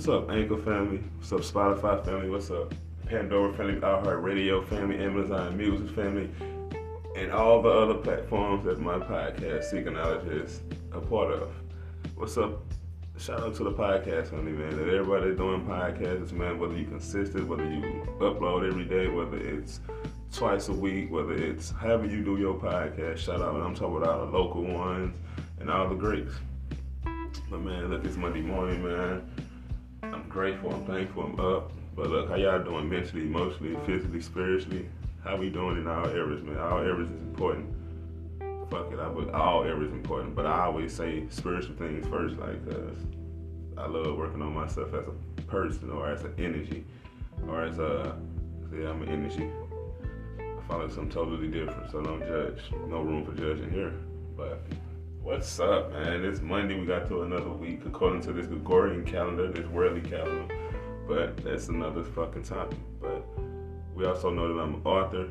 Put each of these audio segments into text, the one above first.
What's up, Anchor family? What's up, Spotify family? What's up, Pandora family, iHeartRadio family, Amazon Music family, and all the other platforms that my podcast, Seeking Knowledge, is a part of. What's up? Shout out to the podcast family, man. That everybody doing podcasts, man, whether you consistent, whether you upload every day, whether it's twice a week, whether it's however you do your podcast, shout out. And I'm talking about all the local ones and all the greats. But man, look, it's Monday morning, man. I'm grateful, I'm thankful, I'm up. But look, how y'all doing mentally, emotionally, physically, spiritually? How we doing in all areas, man? All areas is important. Fuck it, all areas important. But I always say spiritual things first, like, cause I love working on myself as a person or as an energy. Or I'm an energy. I follow something totally different, so don't judge. No room for judging here. But what's up, man? It's Monday. We got to another week according to this Gregorian calendar, this worldly calendar. But that's another fucking topic. But we also know that I'm an author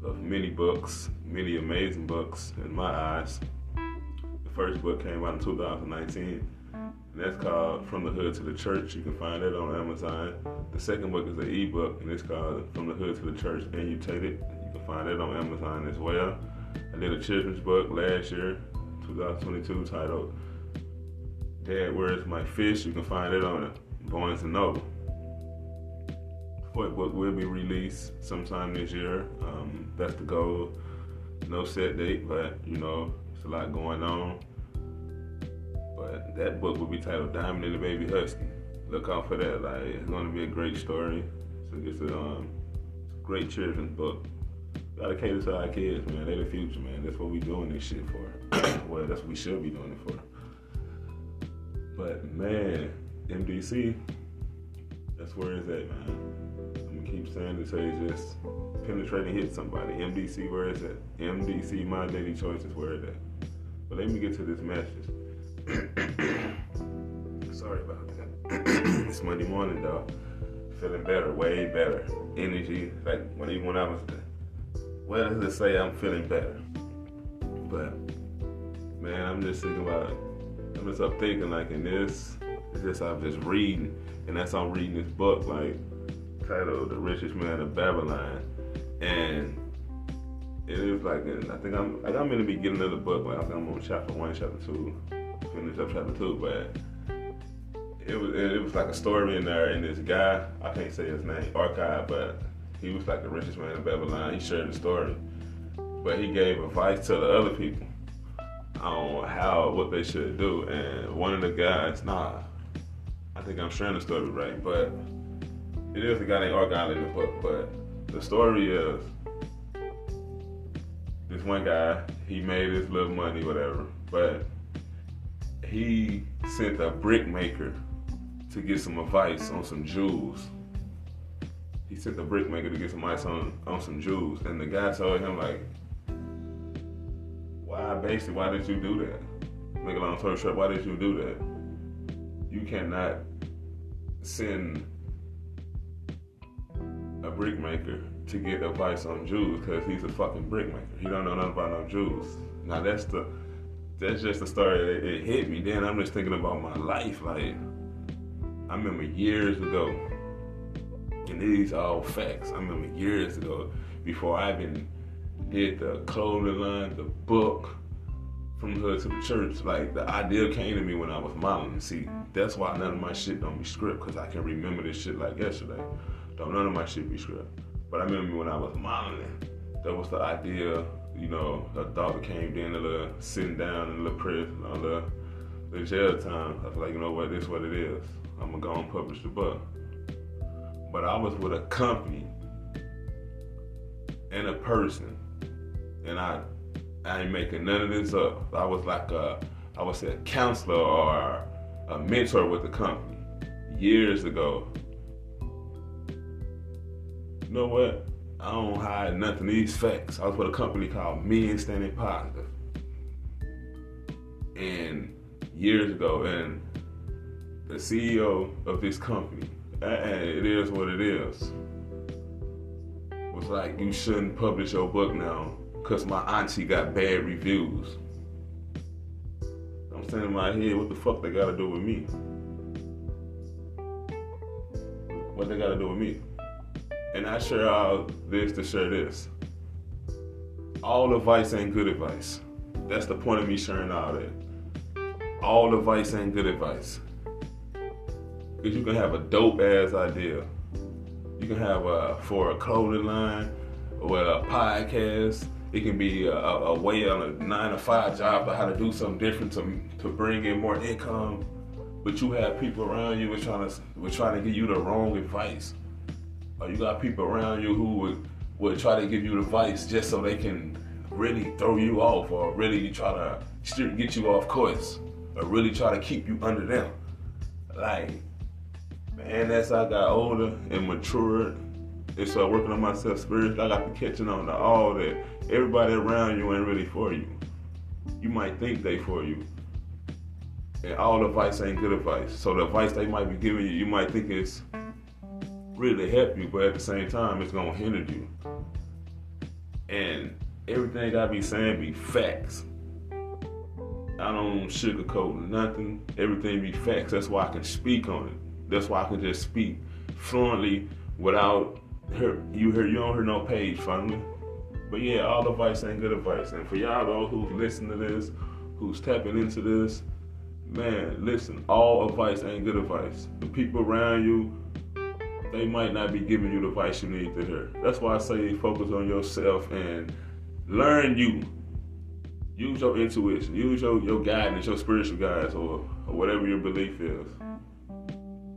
of many books, many amazing books in my eyes. The first book came out in 2019, and that's called From the Hood to the Church. You can find it on Amazon. The second book is an ebook, and it's called From the Hood to the Church Annotated. You can find it on Amazon as well. I did a children's book last year, 2022, titled Dad, Where's My Fish? You can find it on Barnes & Noble. Fourth book will be released sometime this year. That's the goal. No set date, but you know, it's a lot going on. But that book will be titled Diamond and the Baby Husky. Look out for that. Like, it's going to be a great story. So it's a great children's book. Gotta cater to our kids, man. They're the future, man. That's what we doing this shit for. Well, that's what we should be doing it for. But man, MDC, that's where it's at, man. I'm gonna keep saying it so you just penetrate and hit somebody. MDC, where it's at. MDC, my daily choice is where it's at. But let me get to this message. Sorry about that. It's Monday morning, dog. Feeling better, way better. Energy, like even when I was, well, let's just say I'm feeling better. But man, I'm just thinking about it. I'm just up thinking like in this, it's just I'm just reading, and that's I'm reading this book like titled The Richest Man of Babylon, and it is like I think I'm in the beginning of the book. Like I think I'm on chapter 1, chapter 2, finish up chapter 2, but it was like a story in there, and this guy, I can't say his name, Archive, but he was like the richest man in Babylon. He shared the story, but he gave advice to the other people on what they should do. And one of the guys, I think I'm sharing the story right, but it is a guy named Argyle in the book. But the story is this one guy, he made his little money, whatever, but he sent a brick maker to get some advice on some jewels. He sent the brick maker to get some advice on some jewels, and the guy told him like, why did you do that? Make a long story short, why did you do that? You cannot send a brick maker to get advice on jewels because he's a fucking brick maker. He don't know nothing about no jewels. Now that's just the story that it hit me. Then I'm just thinking about my life. Like, I remember years ago, and these are all facts. I remember years ago, before I even did the clothing line, the book, From the Hood to the Church, like the idea came to me when I was modeling. See, that's why none of my shit don't be script, because I can remember this shit like yesterday. None of my shit be script. But I remember when I was modeling, that was the idea, you know, a thought came in, a little sitting down in a little prison, a little jail time. I was like, you know what, this is what it is. I'm gonna go and publish the book. But I was with a company and a person, and I ain't making none of this up. I was like I would say a counselor or a mentor with the company years ago. You know what? I don't hide nothing. These facts. I was with a company called Men Standing Positive, and years ago, and the CEO of this company, and it is what it is, was like, you shouldn't publish your book now because my auntie got bad reviews. I'm saying in my head, what the fuck they gotta do with me? What they got to do with me? And I share all this to share this. All advice ain't good advice. That's the point of me sharing all that. All advice ain't good advice. Because you can have a dope ass idea. You can have for a clothing line or a podcast. It can be a way on a 9-to-5 job to how to do something different to bring in more income. But you have people around you who trying to give you the wrong advice. Or you got people around you who would try to give you advice just so they can really throw you off, or really try to get you off course, or really try to keep you under them. Like, man, as I got older and matured and started working on myself spiritually, I got to catching on to all that. Everybody around you ain't really for you. You might think they for you. And all advice ain't good advice. So the advice they might be giving you, you might think it's really help you, but at the same time, it's gonna hinder you. And everything I be saying be facts. I don't sugarcoat nothing. Everything be facts. That's why I can speak on it. That's why I can just speak fluently without you don't hear no page from me. But yeah, all advice ain't good advice. And for y'all those who's listening to this, who's tapping into this, man, listen, all advice ain't good advice. The people around you, they might not be giving you the advice you need to hear. That's why I say focus on yourself and learn you. Use your intuition. Use your guidance, your spiritual guidance, or whatever your belief is.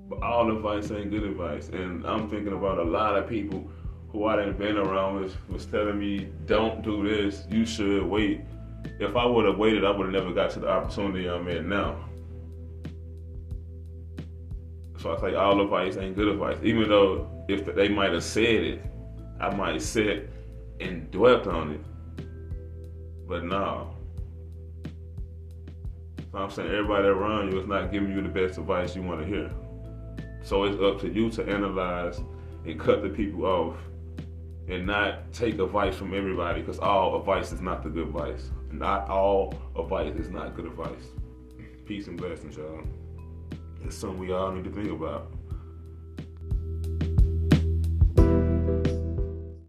But all advice ain't good advice. And I'm thinking about a lot of people who I done been around was telling me, don't do this, you should wait. If I would have waited, I would have never got to the opportunity I'm at now. So I say all advice ain't good advice. Even though if they might have said it, I might have said and dwelt on it. But no. So I'm saying everybody around you is not giving you the best advice you want to hear. So it's up to you to analyze and cut the people off and not take advice from everybody, because all advice is not the good advice. Not all advice is not good advice. Peace and blessings, y'all. It's something we all need to think about.